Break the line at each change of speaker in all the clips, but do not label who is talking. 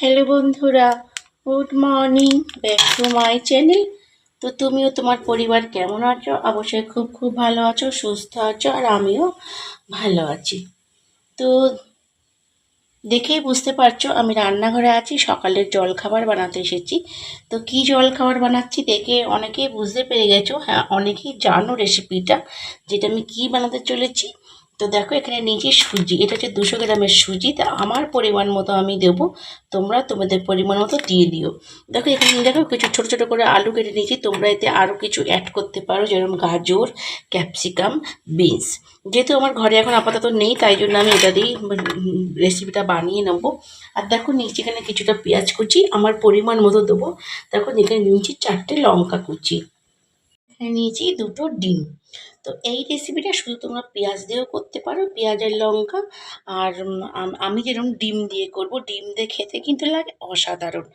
Hello বন্ধুরা, good morning, back to my channel. তো তুমিও তোমার পরিবার কেমন আছো? অবশ্যই খুব খুব ভালো আছো, সুস্থ আছো, আর আমিও ভালো আছি। তো দেখেই বুঝতে পারছো আমি রান্নাঘরে আছি, সকালের জলখাবার বানাতে এসেছি। তো কি জলখাবার বানাচ্ছি দেখে অনেকেই বুঝতে পেরে গেছো, হ্যাঁ অনেকেই জানো রেসিপিটা, যেটা আমি কি বানাতে চলেছি। তো দেখো এখানে নিয়েছি সুজি, এটা হচ্ছে 200 গ্রামের সুজি। তা আমার পরিমাণ মতো আমি দেবো, তোমরা তোমাদের পরিমাণ মতো দিয়ে দিও। দেখো এখানে দেখো কিছু ছোটো ছোটো করে আলু কেটে নিয়েছি, তোমরা এতে আরও কিছু অ্যাড করতে পারো, যেরকম গাজর, ক্যাপসিকাম, বিনস। যেহেতু আমার ঘরে এখন আপাতত নেই, তাই জন্য আমি এটা দিয়েই রেসিপিটা বানিয়ে নেব। আর দেখো নিচে এখানে কিছুটা পেঁয়াজ কুচি আমার পরিমাণ মতো দেবো। দেখো এখানে নিয়েছি 4টে লঙ্কা কুচি, এখানে নিয়েছি 2টো ডিম। তো এই রেসিপিটা শুধু তোমরা পেঁয়াজ দিয়েও করতে পারো, পেঁয়াজ আর লঙ্কা। আর আমি যেরকম ডিম দিয়ে করব, ডিম দিয়ে খেতে কিন্তু লাগে অসাধারণ।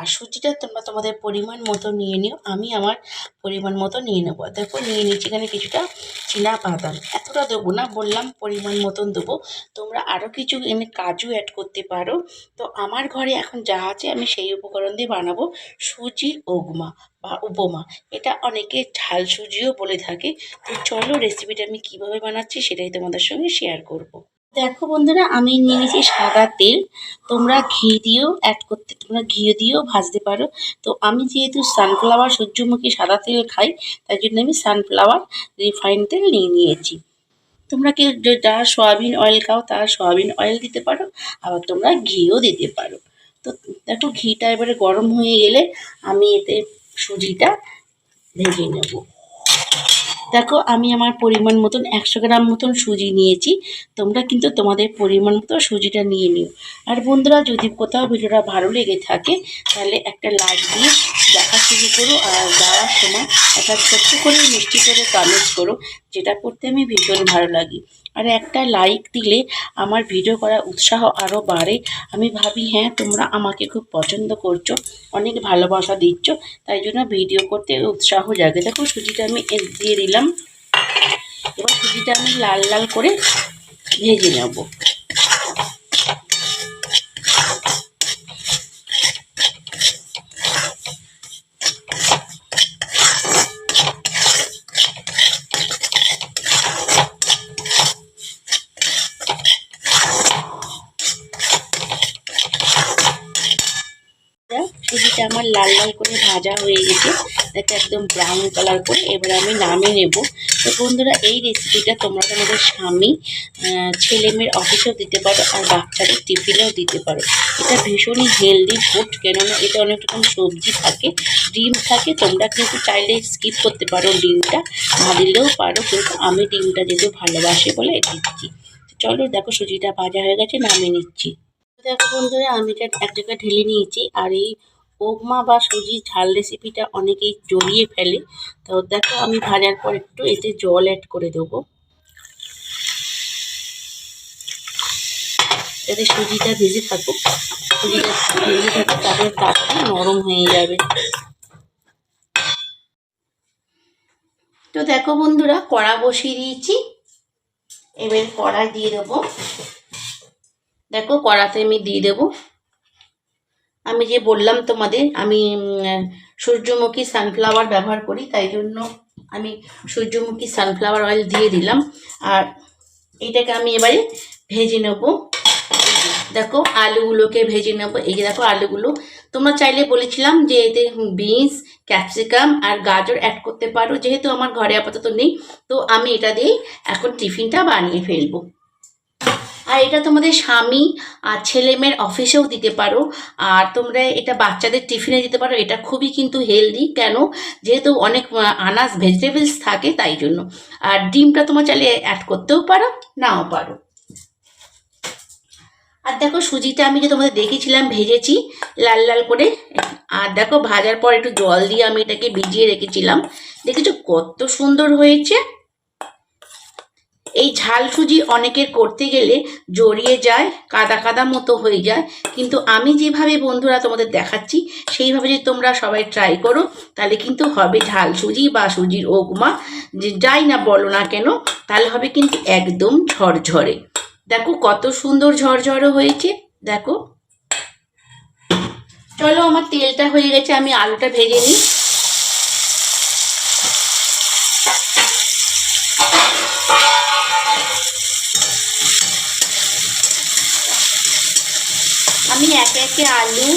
আর সুজিটা তোমরা তোমাদের পরিমাণ মতো নিয়ে নিও, আমি আমার পরিমাণ মতো নিয়ে নেবো। দেখো নিয়ে নিচ্ছি এখানে কিছুটা চীনা বাদাম, এতটা দেবো না, বললাম পরিমাণ মতন দেবো। তোমরা আরও কিছু এনে কাজু অ্যাড করতে পারো। তো আমার ঘরে এখন যা আছে আমি সেই উপকরণ দিয়ে বানাবো সুজির উপমা বা উপমা। এটা অনেকে ঝাল সুজিও বলে থাকে। তো চলো রেসিপিটা আমি কিভাবে বানাচ্ছি সেটাই তোমাদের সঙ্গে শেয়ার করব। দেখো বন্ধুরা, আমি নিয়ে নিয়েছি সাদা তেল। তোমরা ঘি দিয়েও অ্যাড করতে, তোমরা ঘি দিয়েও ভাজতে পারো। তো আমি যেহেতু সানফ্লাওয়ার সূর্যমুখী সাদা তেল খাই, তাই জন্য আমি সানফ্লাওয়ার রিফাইন তেল নিয়ে নিয়েছি। তোমরা কেউ যারা সয়াবিন অয়েল খাও তারা সয়াবিন অয়েল দিতে পারো, আবার তোমরা ঘিও দিতে পারো। তো দেখো ঘিটা এবারে গরম হয়ে গেলে আমি এতে সুজিটা ভেজে নেব। দেখো আমি আমার পরিমাণ মতন 100 গ্রাম মতন সুজি নিয়েছি, তোমরা কিন্তু তোমাদের পরিমাণ মতো সুজিটা নিয়ে নিও। আর বন্ধুরা, যদি কোথাও ভিডিওটা ভালো লেগে থাকে তাহলে একটা লাইক দিয়ে দেখা শুরু করো, আর যাওয়ার সময় একটা ছোট্ট করে মিষ্টি করে কমেন্ট করো, যেটা করতে আমি ভীষণ ভালো লাগি। আর একটা লাইক দিলে আমার ভিডিও করার উৎসাহ আরও বাড়ে। আমি ভাবি হ্যাঁ তোমরা আমাকে খুব পছন্দ করছো, অনেক ভালোবাসা দিচ্ছ, তাই জন্য ভিডিও করতে উৎসাহ জাগে। দেখো সুজিটা আমি দিয়ে দিলাম, এবার সুজিটা আমি লাল লাল করে ভেজে নেব। সুজিটা আমার লাল লাল করে ভাজা হয়ে গেছে, দেখো একদম ব্রাউন কালার করে। এবার আমি নামিয়ে নেব। তো বন্ধুরা, এই রেসিপিটা তোমরা তোমাদের স্বামী, ছেলে মেয়ের অফিসেও দিতে পারো, আর বাচ্চাদের টিফিনেও দিতে পারো। এটা ভীষণই হেলদি ফুড, কেননা এটা অনেক রকম সবজি থাকে, ডিম থাকে। তোমরা কিন্তু চাইলে স্কিপ করতে পারো, ডিমটা না দিলেও পারো, কিন্তু আমি ডিমটা যেহেতু ভালোবাসি বলে দিচ্ছি। চলো দেখো সুজিটা ভাজা হয়ে গেছে, নামিয়ে নিচ্ছি। দেখো বন্ধুরা, আমি এটা এক জায়গায় ঢেলে নিয়েছি। আর এই উপমা বা সুজির ঝাল রেসিপিটা অনেকেই জড়িয়ে ফেলে। তো দেখো আমি ভাজার পর একটু এতে জল অ্যাড করে দেবো, যাতে সুজিটা ভেজে থাকুক। সুজিটা ভেজে থাকুক, তারপরে তাড়াতাড়ি নরম হয়ে যাবে। তো দেখো বন্ধুরা, কড়া বসিয়ে দিয়েছি, এবার কড়াই দিয়ে দেবো। দেখো কড়াতে আমি দিয়ে দেবো, আমি যে বললাম তোমাদের আমি সূর্যমুখী সানফ্লাওয়ার ব্যবহার করি, তাই জন্য আমি সূর্যমুখী সানফ্লাওয়ার অয়েল দিয়ে দিলাম। আর এটাকে আমি এবারে ভেজে নেব। দেখো আলুগুলোকে ভেজে নেব। এই যে দেখো আলুগুলো, তোমরা চাইলে বলেছিলাম যে এতে বিনস, ক্যাপসিকাম আর গাজর অ্যাড করতে পারো, যেহেতু আমার ঘরে আপাতত নেই, তো আমি এটা দিয়েই এখন টিফিনটা বানিয়ে ফেলবো। আর এটা তোমাদের স্বামী আর ছেলে মেয়ের অফিসেও দিতে পারো, আর তোমরা এটা বাচ্চাদের টিফিনে দিতে পারো। এটা খুবই কিন্তু হেলদি, কেন যেহেতু অনেক আনাজ ভেজিটেবলস থাকে, তাই জন্য। আর ডিমটা তোমার চাইলে অ্যাড করতেও পারো, নাও পারো। আর দেখো সুজিটা আমি যে তোমাদের দেখেছিলাম ভেজেছি লাল লাল করে, আর দেখো ভাজার পর একটু জল দিয়ে আমি এটাকে ভিজিয়ে রেখেছিলাম। দেখেছো কত সুন্দর হয়েছে। এই ঝাল সুজি অনেকের করতে গেলে জড়িয়ে যায়, কাদা কাদা মতো হয়ে যায়, কিন্তু আমি যেভাবে বন্ধুরা তোমাদের দেখাচ্ছি সেইভাবে যদি তোমরা সবাই ট্রাই করো, তাহলে কিন্তু হবে ঝাল সুজি বা সুজির উপমা, যে যাই না বলো না কেন, তাহলে হবে কিন্তু একদম ঝরঝরে। দেখো কত সুন্দর ঝরঝরে হয়েছে। দেখো চলো আমার তেলটা হয়ে গেছে, আমি আলুটা ভেজে নিই। আমি একে একে আলু,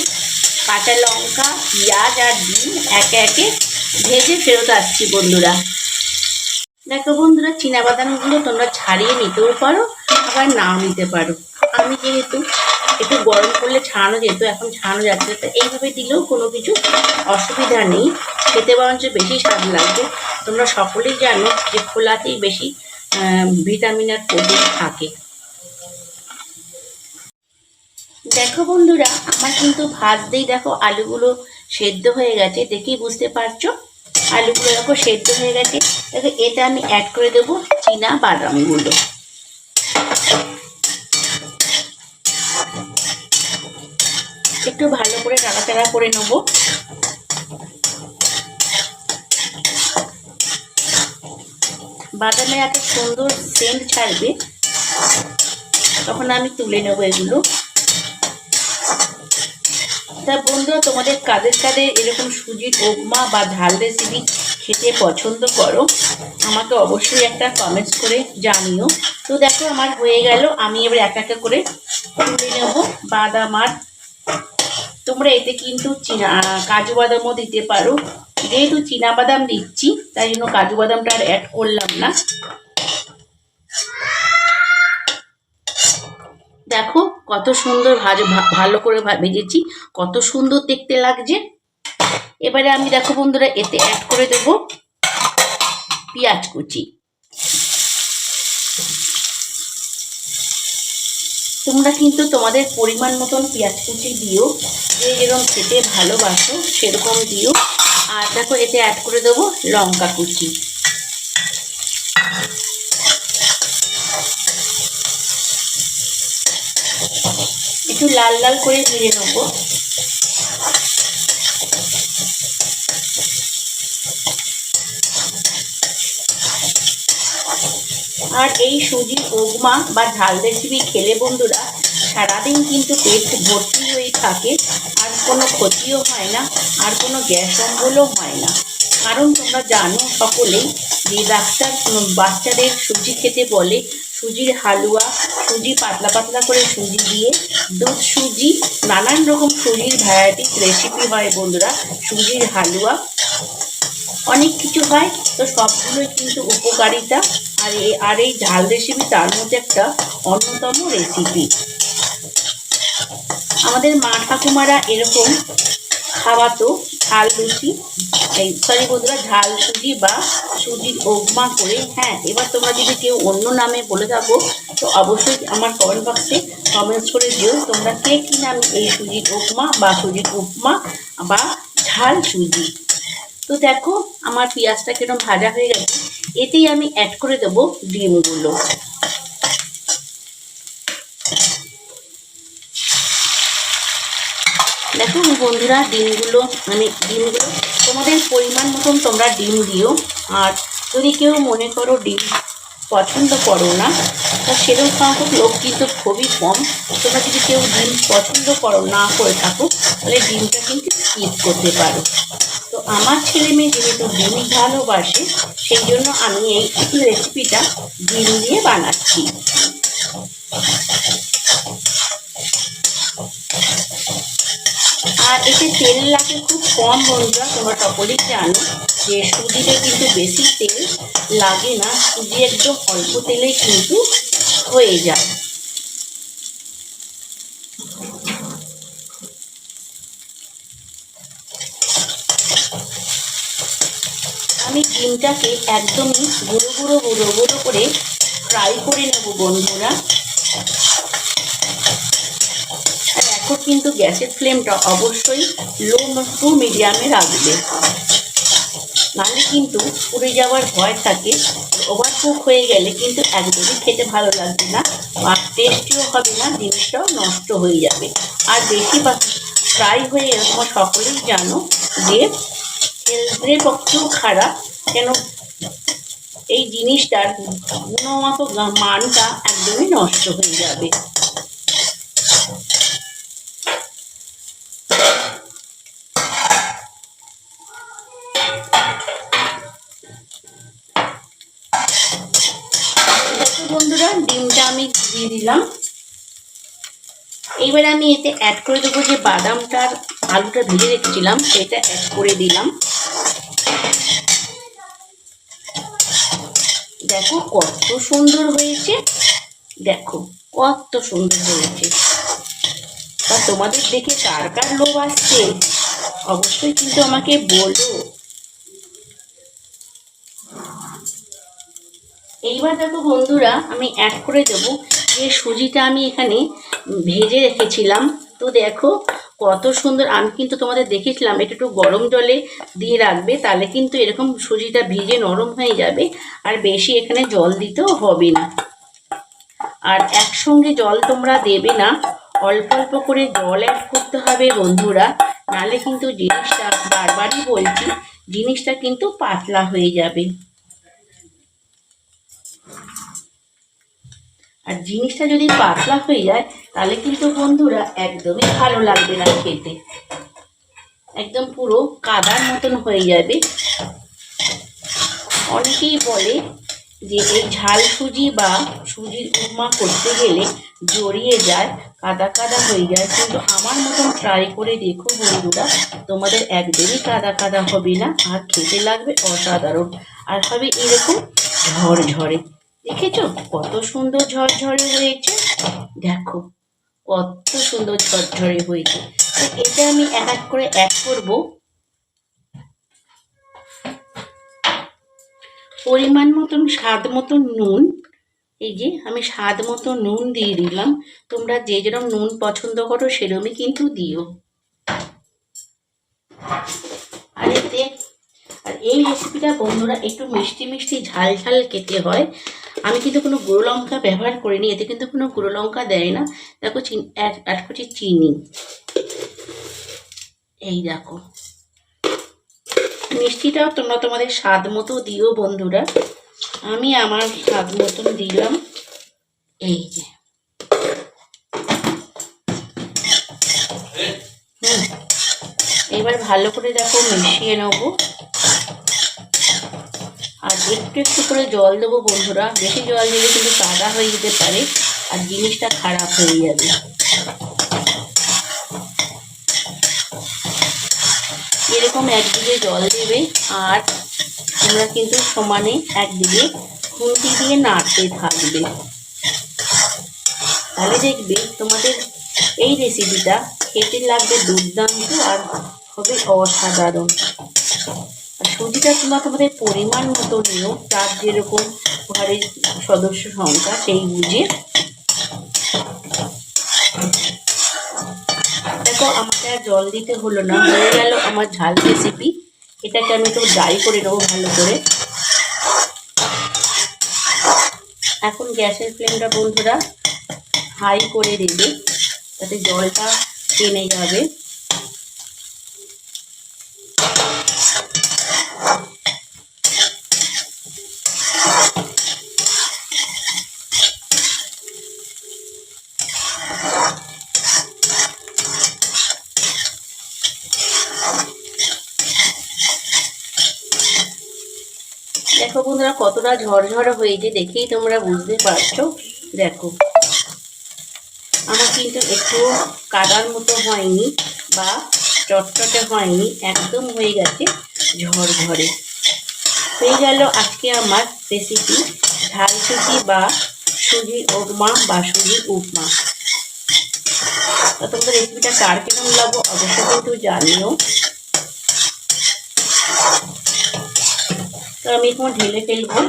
কাঁচা লঙ্কা, পেঁয়াজ আর ডিম একে একে ভেজে ফেরত আসছি বন্ধুরা। দেখো বন্ধুরা, চিনাবাদামগুলো তোমরা ছাড়িয়ে নিতেও পারো, আবার নাও নিতে পারো। আমি যেহেতু একটু গরম করলে ছাড়ানো যেত, এখন ছাড়ানো যাচ্ছে, তো এইভাবে দিলেও কোনো কিছু অসুবিধা নেই, খেতে বরঞ্চ বেশি স্বাদ লাগবে। তোমরা সকলেই জানো যে খোলাতেই বেশি ভিটামিন আর প্রোটিন থাকে। দেখো বন্ধুরা, আমার কিন্তু ভাত দিয়ে দেখো আলুগুলো সেদ্ধ হয়ে গেছে, দেখেই বুঝতে পারছো আলুগুলো দেখো সেদ্ধ হয়ে গেছে। দেখো এটা আমি অ্যাড করে দেবো চীনা বাদামগুলো। একটু ভালো করে নাড়াচাড়া করে নেব। বাদামে একটা সুন্দর সেন্ট ছাড়বে, তখন আমি তুলে নেবো এগুলো। তা বন্ধুরা, তোমাদের কাদের কাদের এরকম সুজির উপমা বা ঝাল রেসিপি খেতে পছন্দ করো, আমাকে অবশ্যই একটা কমেন্টস করে জানিও। তো দেখো আমার হয়ে গেল, আমি এবার এক একটা করে তুলে নেবো বাদাম। আর তোমরা এতে কিন্তু কাজু বাদামও দিতে পারো, যেহেতু চীনা বাদাম দিচ্ছি তাই জন্য কাজু বাদামটা আর অ্যাড করলাম না। দেখো কত সুন্দর ভালো করে ভেজেছি, কত সুন্দর দেখতে লাগছে। এবারে আমি দেখো বন্ধুরা এতে অ্যাড করে দেব পেঁয়াজ কুচি। তোমরা কিন্তু তোমাদের পরিমাণ মতন পেঁয়াজ কুচি দিও, যে যেরকম খেতে ভালোবাসো সেরকম দিও। আর দেখো এতে অ্যাড করে দেবো লঙ্কা কুচি। একটু লাল লাল করে ভেজে নেবো। আর এই সুজির উপমা বা ঝাল রেসিপি খেলে বন্ধুরা সারাদিন কিন্তু পেট ভর্তি হয়ে থাকে, আর কোনো ক্ষতিও হয় না, আর কোনো গ্যাস অম্বলও হয় না। কারণ তোমরা জানো সকলেই যে ডাক্তার বাচ্চাদের সুজি খেতে বলে, সুজির হালুয়া, সুজি পাতলা পাতলা করে সুজি দিয়ে, দুধ সুজি, নানান রকম সুজির ভ্যারাইটিস রেসিপি হয় বন্ধুরা, সুজির হালুয়া, অনেক কিছু হয়। তো সবগুলোই কিন্তু উপকারিতা। আর এই ঝাল রেসিপি তার মধ্যে একটা অন্যতম রেসিপি। আমাদের মা ঠাকুমারা এরকম খাওয়াতো ঝাল লুচি, সরি বন্ধুরা, ঝাল সুজি বা সুজির উপমা করে। হ্যাঁ, এবার তোমরা যদি কেউ অন্য নামে বলে থাকো তো অবশ্যই আমার কমেন্ট বক্সে কমেন্টস করে দিও তোমরা কে কী নামে এই সুজির উপমা বা সুজির উপমা বা ঝাল সুজি। তো দেখো আমার পেঁয়াজটা কিরকম ভাজা হয়ে গেছে, এতেই আমি অ্যাড করে দেবো ডিমগুলো। দেখো বন্ধুরা, ডিমগুলো তোমাদের পরিমাণ মতন তোমরা ডিম দিও। আর যদি কেউ মনে করো ডিম পছন্দ করো না, তা সেরকম সংখ্যক লোক কিন্তু খুবই কম। তোমরা যদি কেউ ডিম পছন্দ করো না করে থাকো তাহলে ডিমটা কিন্তু স্কিপ করতে পারো। তো আমার ছেলে মেয়ে যেহেতু ডিম ভালোবাসে, সেই জন্য আমি এই রেসিপিটা ডিম দিয়ে বানাচ্ছি। আর এতে তেল লাগে খুব কম বন্ধুরা, তোমরা সকলেই জানো যে সুজিতে কিন্তু বেশি তেল লাগে না, সুজি একদম অল্প তেলেই কিন্তু হয়ে যায়। আমি ডিমটাকে একদমই গুঁড়ো গুঁড়ো গুঁড়ো গুঁড়ো করে ফ্রাই করে নেব বন্ধুরা। আর এখন কিন্তু গ্যাসের ফ্লেমটা অবশ্যই লো টু মিডিয়ামে রাখবে, নাহলে কিন্তু পুড়ে যাওয়ার ভয় থাকে। ওভার কুক হয়ে গেলে কিন্তু একদমই খেতে ভালো লাগবে না, আর টেস্টিও হবে না, জিনিসটাও নষ্ট হয়ে যাবে। আর বেশি ফ্রাই হয়ে গেলে তোমরা সকলেই জানো যে হেলথের পক্ষেও খারাপ, কেন এই জিনিসটার গুণগত মানটা একদমই নষ্ট হয়ে যাবে। বন্ধুরা, ডিমটা আমি দিয়ে দিলাম। এইবার আমি এতে অ্যাড করে দেবো যে বাদামটা আর আলুটা ভেজে রেখেছিলাম, সেটা অ্যাড করে দিলাম। দেখো কত সুন্দর হয়েছে, দেখো কত সুন্দর হয়েছে। তা তোমাদের দেখে কার কার লোভ আসছে অবশ্যই কিন্তু আমাকে বলো। এইবার দেখো বন্ধুরা, আমি অ্যাড করে দেবো যে সুজিটা আমি এখানে ভেজে রেখেছিলাম। তো দেখো কত সুন্দর। আমি কিন্তু তোমাদের দেখেছিলাম এটা একটু গরম জলে দিয়ে রাখবে, তাহলে কিন্তু এরকম সুজিটা ভিজে নরম হয়ে যাবে, আর বেশি এখানে জল দিতেও হবে না। আর একসঙ্গে জল তোমরা দেবে না, অল্প অল্প করে জল অ্যাড করতে হবে বন্ধুরা, নাহলে কিন্তু জিনিসটা, বারবারই বলছি, জিনিসটা কিন্তু পাতলা হয়ে যাবে। আর জিনিসটা যদি পাতলা হয়ে যায় তাহলে কিন্তু বন্ধুরা একদমই ভালো লাগবে না খেতে, একদম পুরো কাদার মতন হয়ে যাবে। অনেকেই বলে যে এই ঝাল সুজি বা সুজির উপমা করতে গেলে জড়িয়ে যায়, কাদা কাদা হয়ে যায়, কিন্তু আমার মতন ট্রাই করে দেখো বন্ধুরা, তোমাদের একদমই কাদা কাদা হবে না, আর খেতে লাগবে অসাধারণ, আর হবে এরকম ঝরঝরে। দেখেছো কত সুন্দর ঝরঝরে হয়েছে, দেখো কত সুন্দর ঝরঝরে হয়েছে। তো এটা আমি এক এক করে অ্যাড করবো। পরিমাণ মতন, স্বাদ মতন নুন। এই যে আমি স্বাদ মতো নুন দিয়ে দিলাম, তোমরা যে যেরকম নুন পছন্দ করো সেরকমই কিন্তু দিও। আর এতে, আর এই রেসিপিটা বন্ধুরা একটু মিষ্টি মিষ্টি ঝাল ঝাল খেতে হয়। আমি কিন্তু কোনো গুঁড়ো লঙ্কা ব্যবহার করিনি, এতে কিন্তু কোনো গুঁড়ো লঙ্কা দেয় না। দেখো অ্যাড করছি চিনি, এই দেখো। মিষ্টিটাও তোমরা তোমাদের স্বাদ মতো দিও বন্ধুরা, আমি আমার স্বাদ মতন দিলাম। এই যে এবার ভালো করে দেখো মিশিয়ে নেব, আর একটু একটু করে জল দেবো বন্ধুরা, বেশি জল দিলে কিন্তু কাদা হয়ে যেতে পারে আর জিনিসটা খারাপ হয়ে যাবে। এরকম একদিকে জল দেবে, আর তোমরা কিন্তু সমানে একদিকে খুন্তি দিয়ে নাড়তে থাকবে, তাহলে দেখবে তোমাদের এই রেসিপিটা খেতে লাগবে দুর্দান্ত আর হবে অসাধারণ। আর সুজিটা তোমরা তোমাদের পরিমাণ মতো নিও, তার যেরকম ঘরের সদস্য সংখ্যা সেই বুঝে। দেখো আমাকে আর জল দিতে হলো না, হয়ে গেল আমার ঝাল রেসিপি। এটাকে আমি একটু ড্রাই করে নেবো ভালো করে। এখন গ্যাসের ফ্লেমটা বন্ধুরা হাই করে দেবে, যাতে জলটা টেনে যাবে। দেখো বন্ধুরা কতটা ঝরঝরে হয়েছে, দেখেই তোমরা বুঝতে পারছো। দেখো আমার কিন্তু একটু কাদার মতো হয়নি বা চটচটে হয়নি, একদম হয়ে গেছে ঝরঝরে। হয়ে গেল আজকে আমার রেসিপি ঝাল সুজি বা সুজির উপমা বা সুজির উপমা। তো তোমাদের রেসিপিটা কার কেমন লাগবে অবশ্যই কিন্তু জানিও। তো আমি এখন ঢেলে ফেলবো।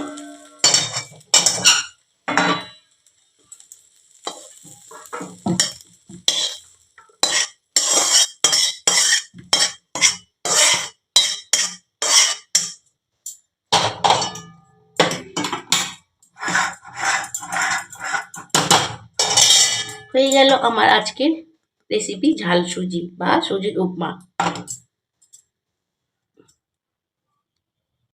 হয়ে গেল আমার আজকের রেসিপি ঝাল সুজি বা সুজির উপমা।